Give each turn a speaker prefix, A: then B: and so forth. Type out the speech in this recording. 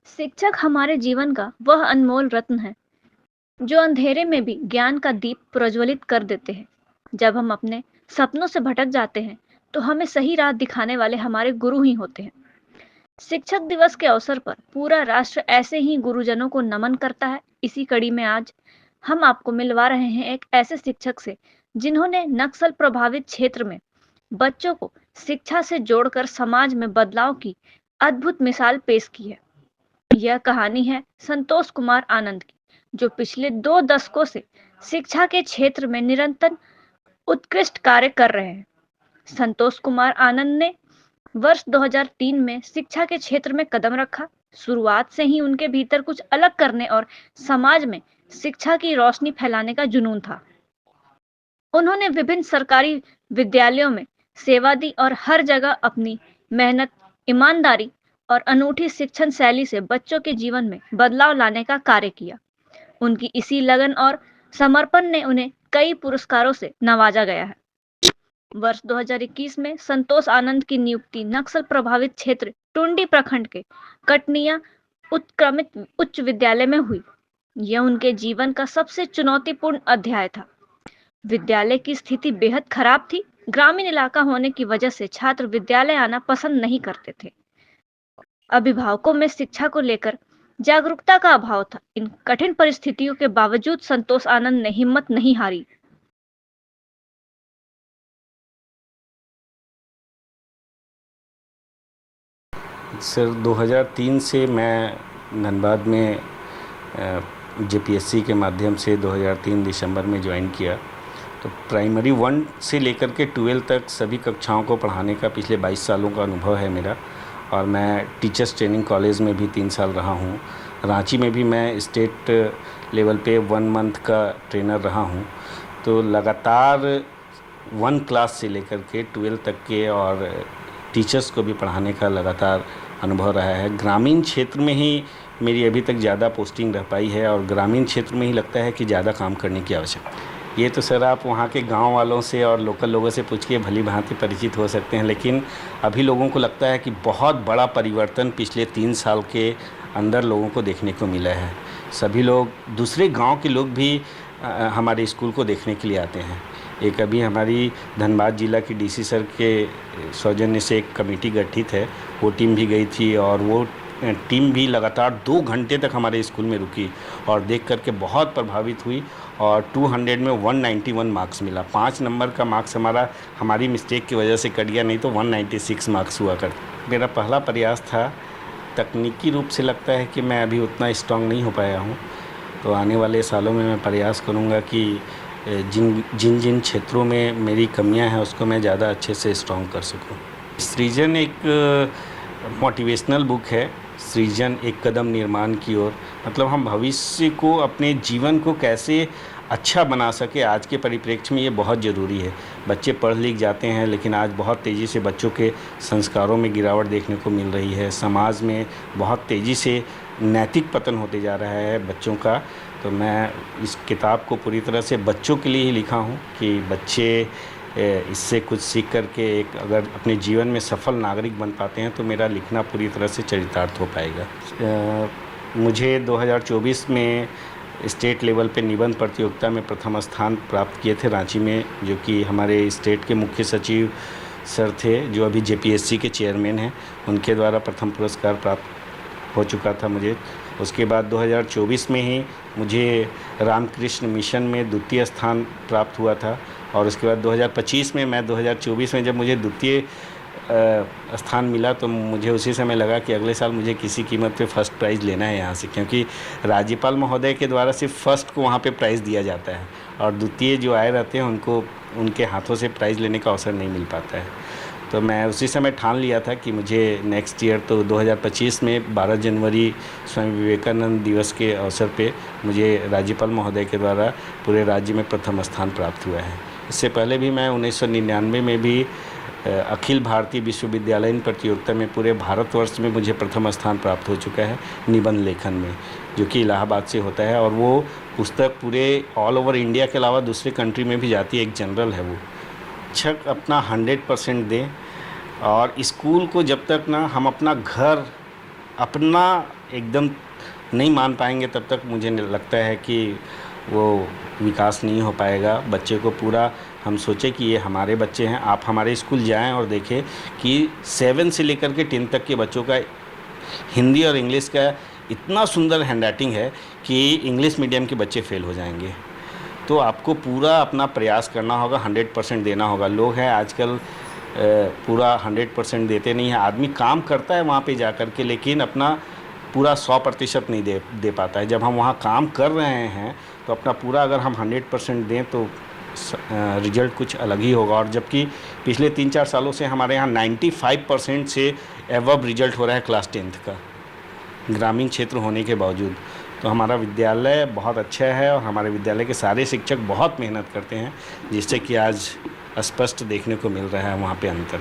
A: शिक्षक हमारे जीवन का वह अनमोल रत्न है जो अंधेरे में भी ज्ञान का दीप प्रज्वलित कर देते हैं। जब हम अपने सपनों से भटक जाते हैं तो हमें सही राह दिखाने वाले हमारे गुरु ही होते हैं। शिक्षक दिवस के अवसर पर पूरा राष्ट्र ऐसे ही गुरुजनों को नमन करता है। इसी कड़ी में आज हम आपको मिलवा रहे हैं एक ऐसे शिक्षक से जिन्होंने नक्सल प्रभावित क्षेत्र में बच्चों को शिक्षा से जोड़कर समाज में बदलाव की अद्भुत मिसाल पेश की है। यह कहानी है संतोष कुमार आनंद की, जो पिछले 2 दशकों से शिक्षा के क्षेत्र में निरंतर उत्कृष्ट कार्य कर रहे हैं। संतोष कुमार आनंद ने वर्ष 2003 में शिक्षा के क्षेत्र में कदम रखा। शुरुआत से ही उनके भीतर कुछ अलग करने और समाज में शिक्षा की रोशनी फैलाने का जुनून था। उन्होंने विभिन्न सरकारी विद्यालयों में सेवा दी और हर जगह अपनी मेहनत, ईमानदारी और अनूठी शिक्षण शैली से बच्चों के जीवन में बदलाव लाने का कार्य किया। उनकी इसी लगन और समर्पण ने उन्हें कई पुरस्कारों से नवाजा गया है। वर्ष 2021 में संतोष आनंद की नियुक्ति नक्सल प्रभावित क्षेत्र टुंडी प्रखंड के कटनिया उत्क्रमित उच्च विद्यालय में हुई। यह उनके जीवन का सबसे चुनौतीपूर्ण अध्याय था। विद्यालय की स्थिति बेहद खराब थी। ग्रामीण इलाका होने की वजह से छात्र विद्यालय आना पसंद नहीं करते थे। अभिभावकों में शिक्षा को लेकर जागरूकता का अभाव था। इन कठिन परिस्थितियों के बावजूद संतोष आनंद ने हिम्मत नहीं हारी।
B: सर 2003 से मैं धनबाद में जेपीएससी के माध्यम से 2003 दिसंबर में ज्वाइन किया। तो प्राइमरी 1 से लेकर के 12 तक सभी कक्षाओं को पढ़ाने का पिछले 22 सालों का अनुभव है मेरा। और मैं टीचर्स ट्रेनिंग कॉलेज में भी 3 साल रहा हूँ। रांची में भी मैं स्टेट लेवल पे 1 मंथ का ट्रेनर रहा हूँ। तो लगातार 1 क्लास से लेकर के 12 तक के और टीचर्स को भी पढ़ाने का लगातार अनुभव रहा है। ग्रामीण क्षेत्र में ही मेरी अभी तक ज़्यादा पोस्टिंग रह पाई है और ग्रामीण क्षेत्र में ही लगता है कि ज़्यादा काम करने की आवश्यकता है। ये तो सर आप वहाँ के गांव वालों से और लोकल लोगों से पूछ के भली भांति परिचित हो सकते हैं, लेकिन अभी लोगों को लगता है कि बहुत बड़ा परिवर्तन पिछले 3 साल के अंदर लोगों को देखने को मिला है। सभी लोग, दूसरे गाँव के लोग भी हमारे स्कूल को देखने के लिए आते हैं। एक अभी हमारी धनबाद जिला की डीसी सर के सौजन्य से एक कमेटी गठित है, वो टीम भी गई थी और वो टीम भी लगातार 2 घंटे तक हमारे स्कूल में रुकी और देख करके बहुत प्रभावित हुई। और 200 में 191 मार्क्स मिला। 5 नंबर का मार्क्स हमारी मिस्टेक की वजह से कट गया, नहीं तो 196 मार्क्स हुआ करता। मेरा पहला प्रयास था। तकनीकी रूप से लगता है कि मैं अभी उतना स्ट्रांग नहीं हो पाया हूँ, तो आने वाले सालों में मैं प्रयास करूँगा कि जिन जिन क्षेत्रों में मेरी कमियां हैं उसको मैं ज़्यादा अच्छे से स्ट्रॉन्ग कर सकूं। सृजन एक मोटिवेशनल बुक है। सृजन एक कदम निर्माण की ओर, मतलब हम भविष्य को, अपने जीवन को कैसे अच्छा बना सके, आज के परिप्रेक्ष्य में ये बहुत ज़रूरी है। बच्चे पढ़ लिख जाते हैं, लेकिन आज बहुत तेज़ी से बच्चों के संस्कारों में गिरावट देखने को मिल रही है। समाज में बहुत तेज़ी से नैतिक पतन होते जा रहा है बच्चों का। तो मैं इस किताब को पूरी तरह से बच्चों के लिए ही लिखा हूँ कि बच्चे इससे कुछ सीख करके एक अगर अपने जीवन में सफल नागरिक बन पाते हैं तो मेरा लिखना पूरी तरह से चरितार्थ हो पाएगा। मुझे 2024 में स्टेट लेवल पे निबंध प्रतियोगिता में प्रथम स्थान प्राप्त किए थे रांची में, जो कि हमारे स्टेट के मुख्य सचिव सर थे, जो अभी जेपीएससी के चेयरमैन हैं, उनके द्वारा प्रथम पुरस्कार प्राप्त हो चुका था मुझे। उसके बाद 2024 में ही मुझे रामकृष्ण मिशन में द्वितीय स्थान प्राप्त हुआ था। और उसके बाद 2024 में जब मुझे द्वितीय स्थान मिला तो मुझे उसी समय लगा कि अगले साल मुझे किसी कीमत पे फर्स्ट प्राइज़ लेना है यहाँ से, क्योंकि राज्यपाल महोदय के द्वारा सिर्फ फर्स्ट को वहाँ पे प्राइज़ दिया जाता है और द्वितीय जो आए रहते हैं उनको उनके हाथों से प्राइज़ लेने का अवसर नहीं मिल पाता है। तो मैं उसी समय ठान लिया था कि मुझे नेक्स्ट ईयर, तो 2025 में 12 जनवरी स्वामी विवेकानंद दिवस के अवसर पे मुझे राज्यपाल महोदय के द्वारा पूरे राज्य में प्रथम स्थान प्राप्त हुआ है। इससे पहले भी मैं 1999 में भी अखिल भारतीय विश्वविद्यालय प्रतियोगिता में पूरे भारतवर्ष में मुझे प्रथम स्थान प्राप्त हो चुका है निबंध लेखन में, जो कि इलाहाबाद से होता है। और वो पुस्तक पूरे ऑल ओवर इंडिया के अलावा दूसरे कंट्री में भी जाती है, एक जनरल है वो। शिक्षक अपना 100% दें और स्कूल को जब तक ना हम अपना घर, अपना एकदम नहीं मान पाएंगे तब तक मुझे लगता है कि वो विकास नहीं हो पाएगा। बच्चे को पूरा हम सोचे कि ये हमारे बच्चे हैं, आप हमारे स्कूल जाएं और देखें कि 7 से लेकर के 10 तक के बच्चों का हिंदी और इंग्लिश का इतना सुंदर हैंडराइटिंग है कि इंग्लिश मीडियम के बच्चे फेल हो जाएंगे। तो आपको पूरा अपना प्रयास करना होगा, 100% देना होगा। लोग हैं आजकल पूरा 100% देते नहीं हैं। आदमी काम करता है वहाँ पे जा कर के, लेकिन अपना पूरा 100% नहीं दे पाता है। जब हम वहाँ काम कर रहे हैं तो अपना पूरा अगर हम 100% दें तो रिजल्ट कुछ अलग ही होगा। और जबकि पिछले 3-4 सालों से हमारे यहाँ 95% से एवब रिजल्ट हो रहा है क्लास 10th का, ग्रामीण क्षेत्र होने के बावजूद। तो हमारा विद्यालय बहुत अच्छा है और हमारे विद्यालय के सारे शिक्षक बहुत मेहनत करते हैं, जिससे कि आज स्पष्ट देखने को मिल रहा है वहाँ पे अंतर।